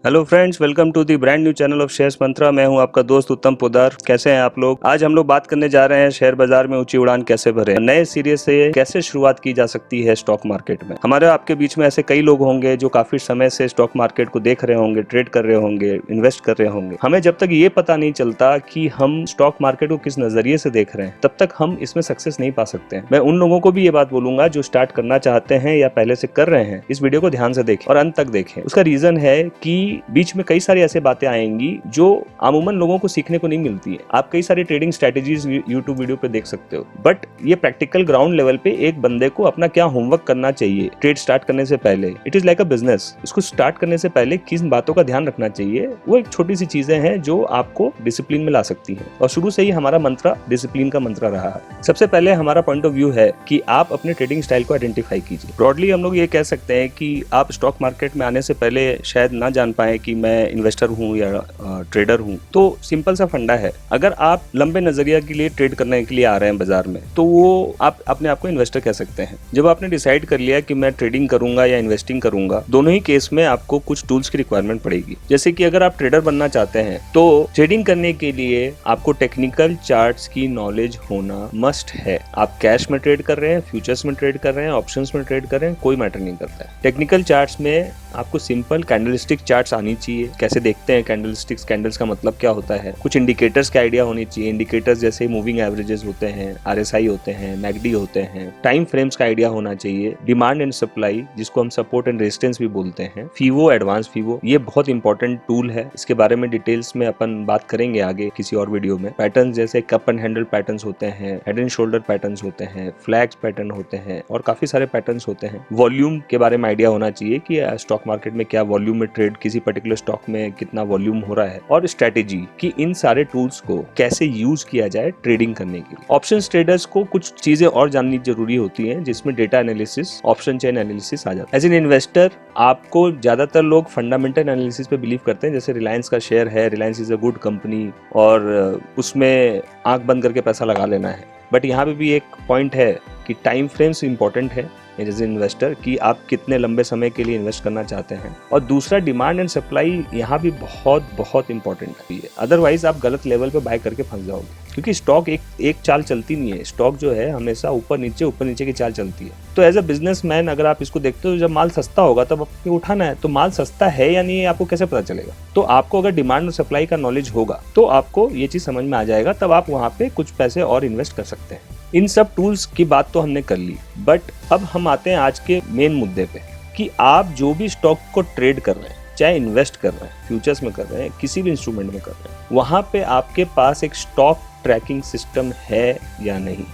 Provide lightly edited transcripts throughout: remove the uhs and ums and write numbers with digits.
Hello friends, welcome to the brand new channel of shares Mantra. मैं हूं आपका दोस्त उत्तम पोदार। कैसे हैं आप लोग? आज हम लोग बात करने जा रहे हैं शेयर बाजार में ऊंची उड़ान कैसे भरे, नए सिरे से कैसे शुरुआत की जा सकती है स्टॉक मार्केट में। हमारे आपके बीच में ऐसे कई लोग होंगे जो काफी समय से स्टॉक मार्केट को देख रहे होंगे, ट्रेड कर रहे होंगे, इन्वेस्ट कर रहे होंगे। हमें जब तक ये पता नहीं चलता कि हम स्टॉक मार्केट को किस नजरिए से देख रहे हैं, तब तक हम इसमें सक्सेस नहीं पा सकते हैं। मैं उन लोगों को भी ये बात बोलूंगा जो स्टार्ट करना चाहते हैं या पहले से कर रहे हैं, इस वीडियो को ध्यान से देखें और अंत तक देखें। उसका रीजन है कि बीच में कई सारी ऐसे बातें आएंगी जो अमूमन लोगों को सीखने को नहीं मिलती है। आप कई सारी ट्रेडिंग स्ट्रेटेजीज यूट्यूब वीडियो पे देख सकते हो, बट ये प्रैक्टिकल ग्राउंड लेवल पे एक बंदे को अपना क्या होमवर्क करना चाहिए ट्रेड स्टार्ट करने से पहले। It is like a business. इसको स्टार्ट करने से पहले किन बातों का ध्यान रखना चाहिए, वो एक छोटी सी चीजें हैं जो आपको डिसिप्लिन में ला सकती हैं। और शुरू से ही हमारा मंत्र डिसिप्लिन का मंत्र रहा है। सबसे पहले हमारा पॉइंट ऑफ व्यू है कि आप अपने ट्रेडिंग स्टाइल को आइडेंटिफाई कीजिए। ब्रॉडली हम लोग ये कह सकते हैं कि आप स्टॉक मार्केट में आने से पहले शायद ना जान पाए कि मैं इन्वेस्टर हूँ या ट्रेडर हूँ। तो सिंपल सा फंडा है, अगर आप लंबे नजरिया के लिए ट्रेड करने के लिए आ रहे हैं बाजार में, तो वो आप अपने आप को इन्वेस्टर कह सकते हैं। जब आपने डिसाइड कर लिया कि मैं ट्रेडिंग करूंगा या इन्वेस्टिंग करूंगा, दोनों ही केस में आपको कुछ टूल्स की रिक्वायरमेंट पड़ेगी। जैसे कि अगर आप ट्रेडर बनना चाहते हैं तो ट्रेडिंग करने के लिए आपको टेक्निकल चार्ट्स की नॉलेज होना मस्ट है। आप कैश में ट्रेड कर रहे हैं, फ्यूचर्स में ट्रेड कर रहे हैं, ऑप्शंस में ट्रेड कर रहे हैं, कोई मैटर नहीं करता है। टेक्निकल चार्ट्स में आपको सिंपल कैंडलस्टिक चार्ट्स आनी चाहिए। कैसे देखते हैं कैंडलस्टिक्स, कैंडल्स का मतलब क्या होता है, कुछ इंडिकेटर्स का आइडिया होनी चाहिए। इंडिकेटर्स जैसे मूविंग एवरेजेस होते हैं, आरएसआई होते हैं, मैकडी होते हैं। टाइम फ्रेम्स का आइडिया होना चाहिए। डिमांड एंड सप्लाई, जिसको हम सपोर्ट एंड रेजिस्टेंस भी बोलते हैं। फीवो, एडवांस फीवो, ये बहुत इंपॉर्टेंट टूल है। इसके बारे में डिटेल्स में अपन बात करेंगे आगे किसी और वीडियो में। पैटर्न जैसे कप एंड हैंडल पैटर्न्स होते हैं, हेड एंड शोल्डर पैटर्न्स होते हैं, फ्लैग्स पैटर्न होते हैं और काफी सारे पैटर्न्स होते हैं। वॉल्यूम के बारे में आइडिया होना चाहिए कि स्टॉक मार्केट में क्या वॉल्यूम में ट्रेड, किसी पर्टिकुलर स्टॉक में कितना वॉल्यूम हो रहा है, और स्ट्रेटेजी कि इन सारे टूल्स को कैसे यूज किया जाए ट्रेडिंग करने के लिए। ऑप्शंस ट्रेडर्स को कुछ चीजें और जाननी जरूरी होती हैं, जिसमें data analysis, option chain analysis आ जाता है। एज एन इन्वेस्टर आपको ज्यादातर लोग फंडामेंटल एनालिसिस पे बिलीव करते हैं। जैसे रिलायंस का शेयर है, Reliance is a good company और उसमें आंख बंद करके पैसा लगा लेना है। बट यहाँ पे भी एक पॉइंट है कि टाइम फ्रेम्स इंपॉर्टेंट है एज इन्वेस्टर, कि आप कितने लंबे समय के लिए इन्वेस्ट करना चाहते हैं। और दूसरा डिमांड एंड सप्लाई यहाँ भी बहुत बहुत इंपॉर्टेंट है। अदरवाइज आप गलत लेवल पे बाय करके फंस जाओगे, क्योंकि स्टॉक एक चाल चलती नहीं है। स्टॉक जो है हमेशा ऊपर नीचे की चाल चलती है। तो एज अ बिजनेसमैन अगर आप इसको देखते हो, जब माल सस्ता होगा तब आपको उठाना है। तो माल सस्ता है या नहीं है आपको कैसे पता चलेगा? तो आपको अगर डिमांड और सप्लाई का नॉलेज होगा तो आपको ये चीज समझ में आ जाएगा, तब आप वहाँ पे कुछ पैसे और इन्वेस्ट कर सकते हैं। इन सब टूल्स की बात तो हमने कर ली, बट अब हम आते हैं आज के मेन मुद्दे पे कि आप जो भी स्टॉक को ट्रेड कर रहे हैं, चाहे इन्वेस्ट कर रहे हैं, फ्यूचर्स में कर रहे हैं, किसी भी इंस्ट्रूमेंट में कर रहे हैं, वहां पे आपके पास एक स्टॉक ट्रैकिंग सिस्टम है या नहीं।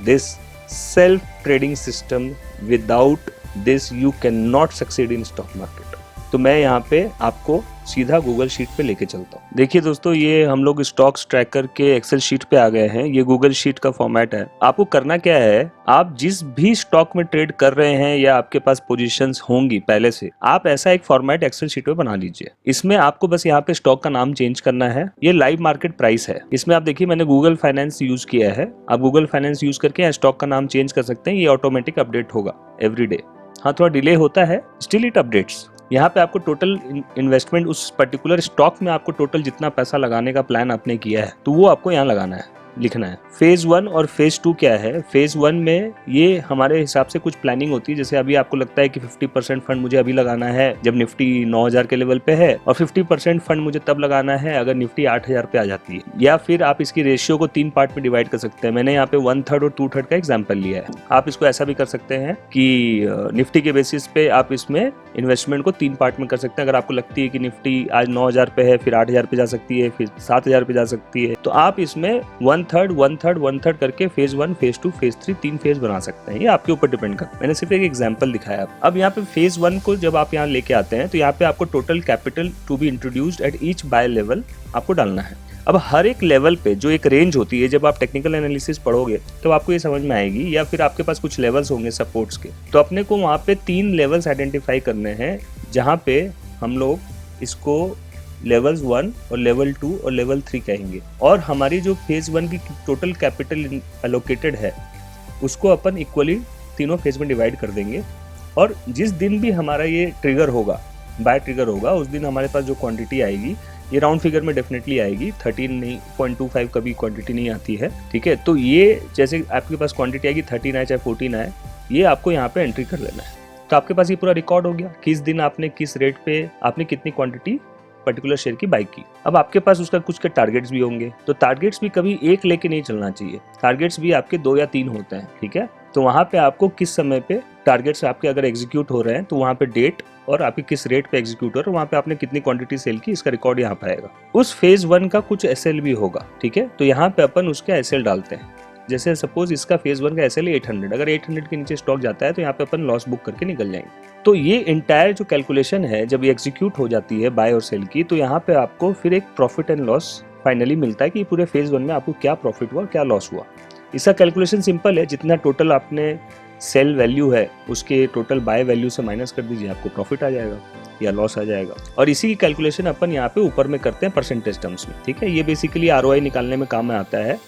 This self trading system, without this you can not succeed in stock market. तो मैं यहाँ पे आपको सीधा गूगल शीट पे लेके चलता हूँ। देखिए दोस्तों, ये हम लोग स्टॉक्स ट्रैकर के एक्सेल शीट पे आ गए हैं। ये गूगल शीट का फॉर्मेट है। आपको करना क्या है, आप जिस भी स्टॉक में ट्रेड कर रहे हैं या आपके पास पोजीशंस होंगी पहले से, आप ऐसा एक फॉर्मेट एक्सेल शीट पे बना लीजिए। इसमें आपको बस यहाँ पे स्टॉक का नाम चेंज करना है। ये लाइव मार्केट प्राइस है। इसमें आप देखिए मैंने गूगल फाइनेंस यूज किया है। आप गूगल फाइनेंस यूज करके स्टॉक का नाम चेंज कर सकते हैं। ये ऑटोमेटिक अपडेट होगा एवरी डे। हाँ, थोड़ा डिले होता है, स्टिल इट अपडेट्स। यहाँ पे आपको टोटल इन्वेस्टमेंट उस पर्टिकुलर स्टॉक में आपको टोटल जितना पैसा लगाने का प्लान आपने किया है, तो वो आपको यहाँ लगाना है, लिखना है। फेज 1 और फेज 2 क्या है? फेज 1 में ये हमारे हिसाब से कुछ प्लानिंग होती है। जैसे अभी आपको लगता है कि 50% फंड मुझे अभी लगाना है जब निफ्टी 9000 के लेवल पे है, और 50% फंड मुझे तब लगाना है अगर निफ्टी 8000 पे आ जाती है। या फिर आप इसकी रेशियो को 3 पार्ट में डिवाइड कर सकते हैं। मैंने यहाँ पे 1/3 और 2/3 का एग्जाम्पल लिया है। आप इसको ऐसा भी कर सकते हैं कि निफ्टी के बेसिस पे आप इसमें इन्वेस्टमेंट को 3 पार्ट में कर सकते हैं। अगर आपको लगती है कि निफ्टी आज 9000 पे है, फिर 8000 पे जा सकती है, फिर 7000 पे जा सकती है, तो आप इसमें 1/3 करके फेज 1, फेज 2, फेज 3 3 फेज बना सकते हैं। ये आपके ऊपर डिपेंड करता है। मैंने सिर्फ एक एग्जांपल दिखाया। अब यहाँ पे फेज 1 को जब आप यहाँ लेके आते हैं, तो यहाँ पे आपको total capital to be introduced at each by level आपको डालना है। अब हर एक लेवल पे जो एक रेंज होती है, जब आप टेक्निकल एनालिसिस पढ़ोगे तो आपको ये समझ में आएगी, या फिर आपके पास कुछ लेवल्स होंगे सपोर्ट्स के, तो अपने को वहाँ पे 3 लेवल्स आइडेंटिफाई करने हैं, जहाँ पे हम लोग इसको लेवल 1 और लेवल 2 और लेवल 3 कहेंगे। और हमारी जो फेज 1 की टोटल कैपिटल एलोकेटेड है, उसको अपन इक्वली तीनों फेज में डिवाइड कर देंगे। और जिस दिन भी हमारा ये ट्रिगर होगा, बाय ट्रिगर होगा उस दिन हमारे पास जो क्वांटिटी आएगी ये राउंड फिगर में डेफिनेटली आएगी, 13.25 कभी क्वांटिटी नहीं आती है, ठीक है। तो ये जैसे आपके पास क्वांटिटी आएगी 13 आए चाहे 14 आए, ये आपको यहाँ पे एंट्री कर लेना है। तो आपके पास ये पूरा रिकॉर्ड हो गया किस दिन आपने किस रेट पे आपने कितनी क्वांटिटी पर्टिकुलर शेयर की बाई की। अब आपके पास उसका कुछ के टारगेट्स भी होंगे, तो टारगेट्स भी कभी एक लेके नहीं चलना चाहिए, टारगेट्स भी आपके 2 या 3 होते हैं, ठीक है। तो वहाँ पे आपको किस समय पे टारगेट्स आपके अगर एग्जीक्यूट हो रहे हैं तो वहाँ पे डेट और आपके किस रेट पे एग्जीक्यूट हो रहा है, वहाँ पे आपने कितनी क्वांटिटी सेल की, इसका रिकॉर्ड यहाँ पे आएगा। उस फेज 1 का कुछ एसएल भी होगा, ठीक है। तो यहाँ पे अपन उसका एसएल डालते हैं। जैसे सपोज इसका फेज 1 का एसएल 800, अगर 800 के नीचे स्टॉक जाता है तो यहाँ पे अपन लॉस बुक करके निकल जाएंगे। तो ये इंटायर जो कैलकुलेशन है जब ये एग्जीक्यूट हो जाती है बाय और सेल की, तो यहाँ पे आपको फिर एक प्रॉफिट एंड लॉस फाइनली मिलता है कि पूरे फेज 1 में आपको क्या प्रॉफिट हुआ क्या लॉस हुआ। इसका कैलकुलेशन सिंपल है, जितना टोटल आपने सेल वैल्यू है उसके टोटल बाय वैल्यू से माइनस कर दीजिए, आपको प्रॉफिट आ जाएगा या लॉस आ जाएगा। और इसी की कैलकुलेशन अपन यहाँ पे ऊपर में करते हैं परसेंटेज टर्म्स में, ठीक है। ये बेसिकली आरओआई निकालने में काम में आता है,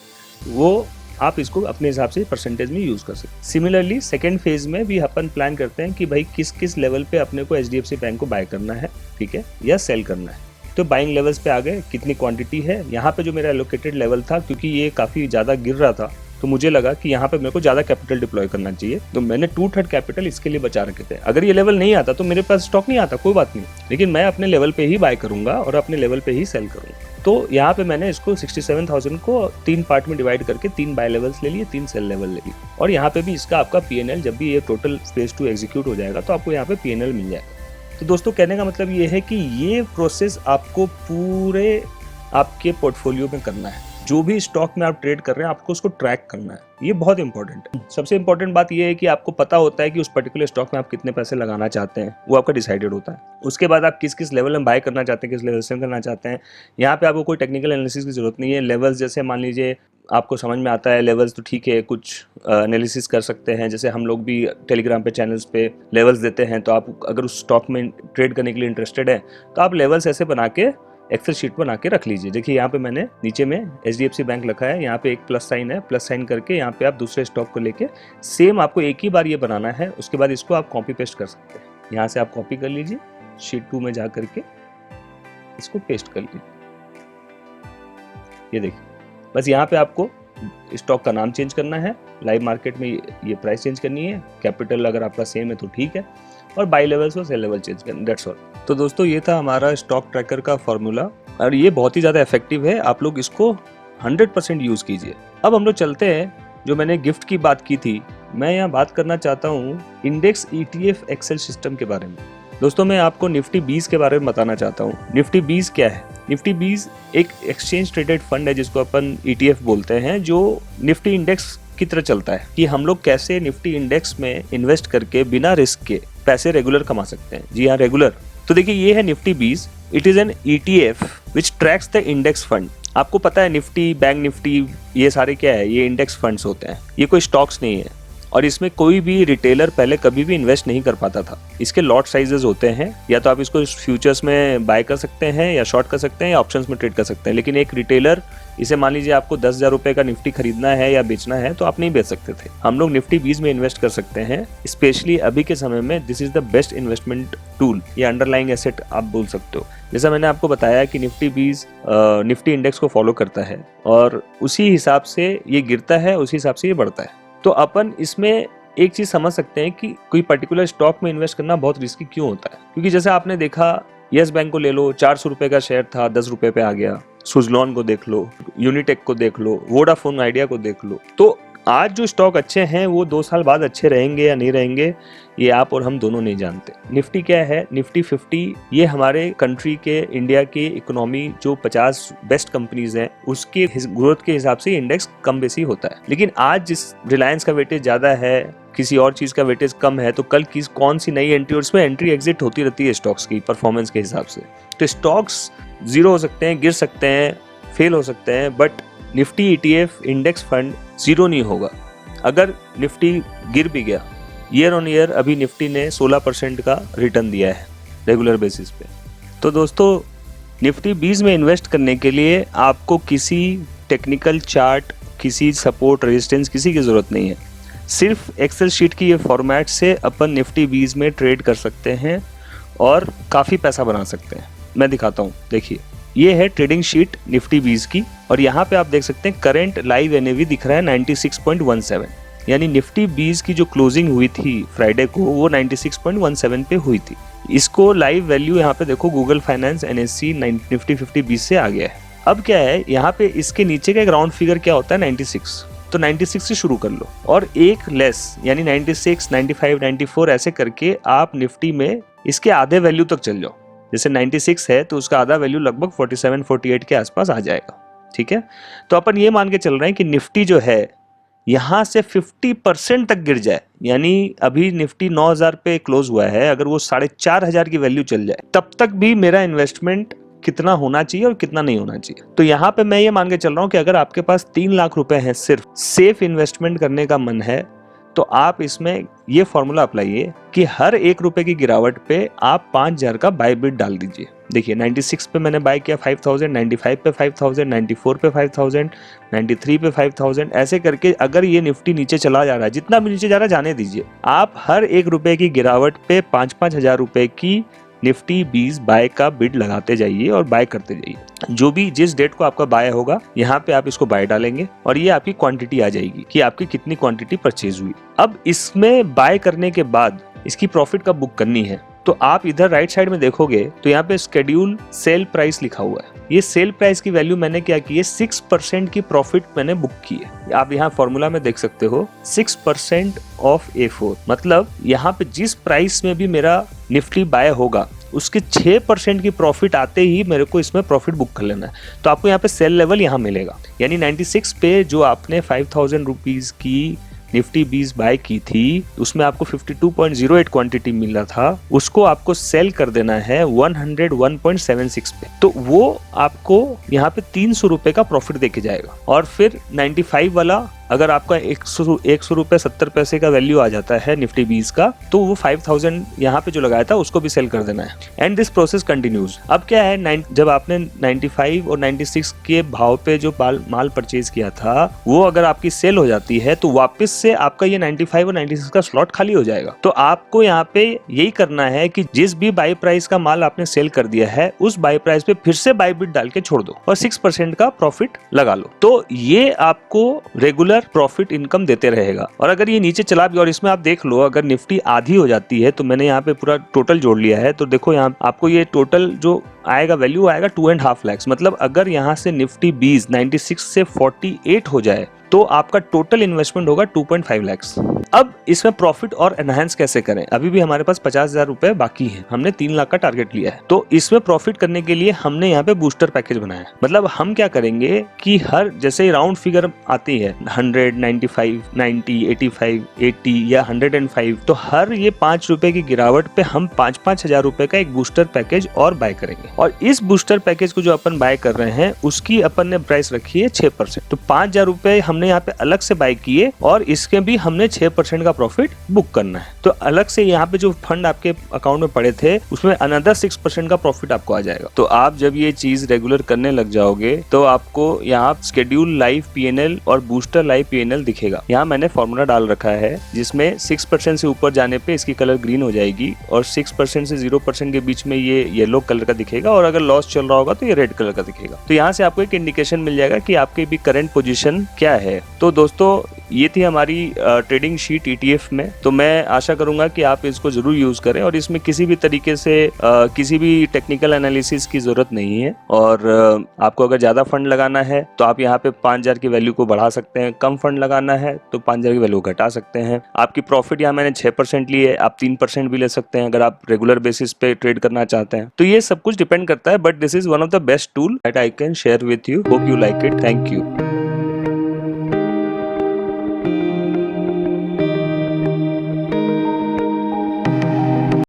वो आप इसको अपने हिसाब से परसेंटेज में यूज कर सकते हैं। सिमिलरली सेकंड फेज में भी अपन प्लान करते हैं कि भाई किस किस लेवल पे अपने को एचडीएफसी बैंक को बाय करना है, ठीक है, या सेल करना है। तो बाइंग लेवल्स पे आ गए, कितनी क्वांटिटी है। यहाँ पे जो मेरा एलोकेटेड लेवल था, क्योंकि ये काफी ज्यादा गिर रहा था, तो मुझे लगा कि यहाँ पे मेरे को ज्यादा कैपिटल डिप्लॉय करना चाहिए, तो मैंने 2/3 कैपिटल इसके लिए बचा रखे थे। अगर ये लेवल नहीं आता तो मेरे पास स्टॉक नहीं आता, कोई बात नहीं, लेकिन मैं अपने लेवल पे ही बाय करूंगा और अपने लेवल पे ही सेल करूंगा। तो यहाँ पे मैंने इसको 67,000 को 3 पार्ट में डिवाइड करके 3 बाय लेवल्स ले लिए, 3 सेल लेवल ले लिए। और यहाँ पे भी इसका आपका पीएनएल, जब भी ये टोटल फेज 2 एग्जीक्यूट हो जाएगा तो आपको यहाँ पे पीएनएल मिल जाएगा। तो दोस्तों कहने का मतलब ये है कि ये प्रोसेस आपको पूरे आपके पोर्टफोलियो में करना है। जो भी स्टॉक में आप ट्रेड कर रहे हैं आपको उसको ट्रैक करना है, ये बहुत इंपॉर्टेंट है। सबसे इंपॉर्टेंट बात ये है कि आपको पता होता है कि उस पर्टिकुलर स्टॉक में आप कितने पैसे लगाना चाहते हैं, वो आपका डिसाइडेड होता है। उसके बाद आप किस किस लेवल में बाय करना चाहते हैं, किस लेवल से करना चाहते हैं, यहाँ पे आपको कोई टेक्निकल एनालिसिस की जरूरत नहीं है। लेवल्स जैसे मान लीजिए आपको समझ में आता है लेवल्स, तो ठीक है, कुछ एनालिसिस कर सकते हैं। जैसे हम लोग भी टेलीग्राम पे चैनल्स पे लेवल्स देते हैं, तो आप अगर उस स्टॉक में ट्रेड करने के लिए इंटरेस्टेड है तो आप लेवल्स ऐसे बना के एक्सेल शीट बना के रख लीजिए। देखिए यहाँ पे मैंने नीचे में एचडीएफसी बैंक लिखा है, यहाँ पे एक प्लस साइन है, प्लस साइन करके यहाँ पे आप दूसरे स्टॉक को लेके सेम आपको एक ही बार ये बनाना है। उसके बाद इसको आप कॉपी पेस्ट कर सकते हैं, यहाँ से आप कॉपी कर लीजिए, शीट 2 में जा करके इसको पेस्ट कर लीजिए। ये देखिए, बस यहाँ पे आपको स्टॉक का नाम चेंज करना है, लाइव मार्केट में ये प्राइस चेंज करनी है, कैपिटल अगर आपका सेम है तो ठीक है, और बाई लेवल्स और सेल लेवल चेंज करना, दैट्स ऑल। तो दोस्तों ये था हमारा स्टॉक ट्रैकर का फॉर्मूला, और ये बहुत ही ज़्यादा इफेक्टिव है, आप लोग इसको 100% यूज़ कीजिए। अब हम लोग चलते हैं, जो मैंने गिफ्ट की बात की थी, मैं यहाँ बात करना चाहता हूँ इंडेक्स ETF एक्सेल सिस्टम के बारे में। दोस्तों मैं आपको निफ्टी 20 के बारे में बताना चाहता हूँ। निफ्टी 20 क्या है? निफ्टी 20 एक एक्सचेंज ट्रेडेड फंड है जिसको अपन ETF बोलते हैं, जो निफ्टी इंडेक्स की तरह चलता है कि हम लोग कैसे निफ्टी इंडेक्स में इन्वेस्ट करके बिना रिस्क के पैसे रेगुलर कमा सकते हैं। जी हाँ, रेगुलर। तो देखिए ये है Nifty 20, it is an ETF which tracks the index fund. आपको पता है निफ्टी, बैंक निफ्टी, ये सारे क्या है, ये इंडेक्स फंड्स होते हैं, ये कोई स्टॉक्स नहीं है। और इसमें कोई भी रिटेलर पहले कभी भी इन्वेस्ट नहीं कर पाता था। इसके लॉट साइजेस होते हैं, या तो आप इसको फ्यूचर्स में बाय कर सकते हैं या शॉर्ट कर सकते हैं या ऑप्शंस में ट्रेड कर सकते हैं। लेकिन एक रिटेलर, इसे मान लीजिए आपको 10,000 रुपए का निफ्टी खरीदना है या बेचना है तो आप नहीं बेच सकते थे। हम लोग निफ्टी 20 में इन्वेस्ट कर सकते हैं, स्पेशली अभी के समय में this is the best investment tool, ये अंडरलाइंग एसेट आप बोल सकते हो। जैसा मैंने आपको बताया कि निफ्टी 20 निफ्टी इंडेक्स को फॉलो करता है और उसी हिसाब से ये गिरता है, उसी हिसाब से ये बढ़ता है। तो अपन इसमें एक चीज समझ सकते हैं कि कोई पर्टिकुलर स्टॉक में इन्वेस्ट करना बहुत रिस्की क्यों होता है, क्योंकि जैसे आपने देखा यस बैंक को ले लो, 400 रुपए का शेयर था, 10 रुपए पे आ गया। सुजलॉन को देख लो, यूनिटेक को देख लो, वोडाफोन आइडिया को देख लो। तो आज जो स्टॉक अच्छे हैं वो 2 साल बाद अच्छे रहेंगे या नहीं रहेंगे, ये आप और हम दोनों नहीं जानते। निफ्टी क्या है? निफ्टी 50 ये हमारे कंट्री के, इंडिया की इकोनॉमी जो 50 बेस्ट कंपनीज हैं उसके ग्रोथ के हिसाब से इंडेक्स कम बेसी होता है। लेकिन आज जिस रिलायंस का वेटेज ज्यादा है, किसी और चीज का वेटेज कम है, तो कल कौन सी नई एंट्री, और उसमें एंट्री एग्जिट होती रहती है स्टॉक्स की परफॉर्मेंस के हिसाब से। तो स्टॉक्स जीरो हो सकते हैं, गिर सकते हैं, फेल हो सकते हैं, but Nifty ETF index fund zero नहीं होगा। अगर निफ्टी गिर भी गया, ईयर ऑन ईयर अभी निफ्टी ने 16% का रिटर्न दिया है रेगुलर बेसिस पे। तो दोस्तों निफ्टी 20 में इन्वेस्ट करने के लिए आपको किसी टेक्निकल चार्ट, किसी सपोर्ट रेजिस्टेंस, किसी की ज़रूरत नहीं है। सिर्फ एक्सेल शीट की ये फॉर्मेट से अपन निफ्टी 20 में ट्रेड कर सकते हैं और काफ़ी पैसा बना सकते हैं। मैं दिखाता हूँ, देखिए ये है ट्रेडिंग शीट निफ्टी 20 की और यहाँ पे आप देख सकते हैं करंट लाइव एनएवी दिख रहा है 96.17, यानी निफ्टी 20 की जो क्लोजिंग हुई थी फ्राइडे को वो 96.17 पे हुई थी। इसको लाइव वैल्यू यहाँ पे देखो गूगल फाइनेंस NSE निफ्टी 50 20 से आ गया है। अब क्या है यहाँ पे इसके नीचे का एक राउंड फिगर क्या होता है 96, तो 96 से शुरू कर लो और एक लेस यानी 96, 95, 94 ऐसे करके आप निफ्टी में इसके आधे वैल्यू तक चल जाओ। जैसे 96 है तो उसका आधा वैल्यू लगभग 47, 48 के आसपास आ जाएगा, ठीक है। तो अपन ये मान के चल रहे हैं कि निफ्टी जो है यहाँ से 50% तक गिर जाए, यानी अभी निफ्टी 9000 पे क्लोज हुआ है, अगर वो 4500 की वैल्यू चल जाए तब तक भी मेरा इन्वेस्टमेंट कितना होना चाहिए और कितना नहीं होना चाहिए। तो यहाँ पे मैं ये मान के चल रहा हूँ कि अगर आपके पास 3 लाख रुपए हैं, सिर्फ सेफ इन्वेस्टमेंट करने का मन है, तो आप इसमें ये फॉर्मूला अप्लाइए कि हर 1 रुपए की गिरावट पे आप 5000 का बाय बिड डाल दीजिए। देखिए 96 पे मैंने बाय किया 5000, 95 पे 5000, 94 पे 5000, 93 पे 5000, ऐसे करके अगर ये निफ्टी नीचे चला जा रहा है, जितना भी नीचे जा रहा है जाने दीजिए, आप हर 1 रुपए की गिरावट पे 5-5 हजार रुपए की निफ्टी 20 बाय का बिड लगाते जाइए और बाय करते जाइए। जो भी जिस डेट को आपका बाय होगा यहाँ पे आप इसको बाय डालेंगे और ये आपकी क्वांटिटी आ जाएगी कि आपकी कितनी क्वांटिटी परचेज हुई। अब इसमें बाय करने के बाद इसकी प्रॉफिट कब बुक करनी है, तो आप इधर राइट साइड में देखोगे तो यहाँ पे शेड्यूल सेल प्राइस लिखा हुआ है। ये सेल प्राइस की वैल्यू मैंने क्या की है 6% की प्रॉफिट मैंने बुक की है। आप यहाँ फॉर्मूला में देख सकते हो 6% ऑफ A4, मतलब यहाँ पे जिस प्राइस में भी मेरा निफ्टी बाय होगा उसके 6% की प्रॉफिट आते ही मेरे को इसमें प्रॉफिट बुक कर लेना है। तो आपको यहाँ पे सेल लेवल यहाँ मिलेगा, यानी 96 पे जो आपने 5000 रुपीज की निफ्टी 20 बाय की थी उसमें आपको 52.08 क्वांटिटी मिल रहा था, उसको आपको सेल कर देना है 101.76 पे, तो वो आपको यहाँ पे 300 रुपए का प्रॉफिट देके जाएगा। और फिर 95 वाला अगर आपका 100 रुपए 70 पैसे का वैल्यू आ जाता है निफ्टी 20 का, तो वो 5000 यहाँ पे जो लगाया था उसको भी सेल कर देना है एंड दिस प्रोसेस कंटिन्यूज। अब क्या है, जब आपने 95 और 96 के भाव पे जो माल परचेज किया था वो अगर आपकी सेल हो जाती है तो वापस से आपका ये 95 और 96 का स्लॉट खाली हो जाएगा। तो आपको यहाँ पे यही करना है कि जिस भी बाई प्राइस का माल आपने सेल कर दिया है उस बाई प्राइस पे फिर से बाई बिड डाल के छोड़ दो और 6% का प्रॉफिट लगा लो। तो ये आपको रेगुलर प्रॉफिट इनकम देते रहेगा। और अगर ये नीचे चला भी और इसमें आप देख लो अगर निफ्टी आधी हो जाती है, तो मैंने यहाँ पे पूरा टोटल जोड़ लिया है, तो देखो यहाँ आपको ये टोटल जो आएगा वैल्यू आएगा 2.5 लाख। मतलब अगर यहाँ से निफ्टी 20 96 से 48 हो जाए तो आपका टोटल इन्वेस्टमेंट होगा 2.5 लाख। अब इसमें प्रॉफिट और एनहांस कैसे करें, अभी भी हमारे पास 50,000 रुपए बाकी हैं, हमने 3 लाख का टारगेट लिया है। तो इसमें प्रॉफिट करने के लिए हमने यहाँ पे बूस्टर पैकेज बनाया है। मतलब हम क्या करेंगे कि हर जैसे राउंड फिगर आती है 100, 95, 90, 85, 80 या 105, तो हर ये 5 रुपए की गिरावट पे हम 5-5 हजार रुपए का एक बूस्टर पैकेज और बाय करेंगे। और इस बूस्टर पैकेज को जो अपन बाय कर रहे हैं उसकी अपन ने प्राइस रखी है 6%। तो 5,000 रुपए हमने यहाँ पे अलग से बाय किए और इसके भी हमने 6% का प्रॉफिट बुक करना है। तो अलग से यहाँ पे जो फंड आपके अकाउंट में पड़े थे उसमें अनदर 6% का प्रॉफिट आपको आ जाएगा। तो आप जब ये चीज रेगुलर करने लग जाओगे तो आपको यहाँ शेड्यूल लाइव PNL और बूस्टर लाइव PNL दिखेगा। यहाँ मैंने फॉर्मूला डाल रखा है जिसमें 6% से ऊपर जाने पे इसकी कलर ग्रीन हो जाएगी और 6% से 0% के बीच में ये येलो कलर का दिखेगा और अगर लॉस चल रहा होगा तो ये रेड कलर का दिखेगा। तो यहाँ से आपको एक इंडिकेशन मिल जाएगा कि आपकी भी करंट पोजीशन क्या है। तो दोस्तों ये थी हमारी ट्रेडिंग शीट ETF में। तो मैं आशा करूंगा कि आप इसको जरूर यूज करें और इसमें किसी भी तरीके से किसी भी टेक्निकल एनालिसिस की जरूरत नहीं है। और आपको अगर ज्यादा फंड लगाना है तो आप यहाँ पे 5,000 की वैल्यू को बढ़ा सकते हैं, कम फंड लगाना है तो 5,000 की वैल्यू घटा सकते हैं। आपकी प्रॉफिट यहाँ मैंने 6% ली है, आप 3% भी ले सकते हैं अगर आप रेगुलर बेसिस पे ट्रेड करना चाहते हैं। तो ये सब कुछ डिपेंड करता है, but this is one of the best tool that I can share with you. Hope you like it. Thank you.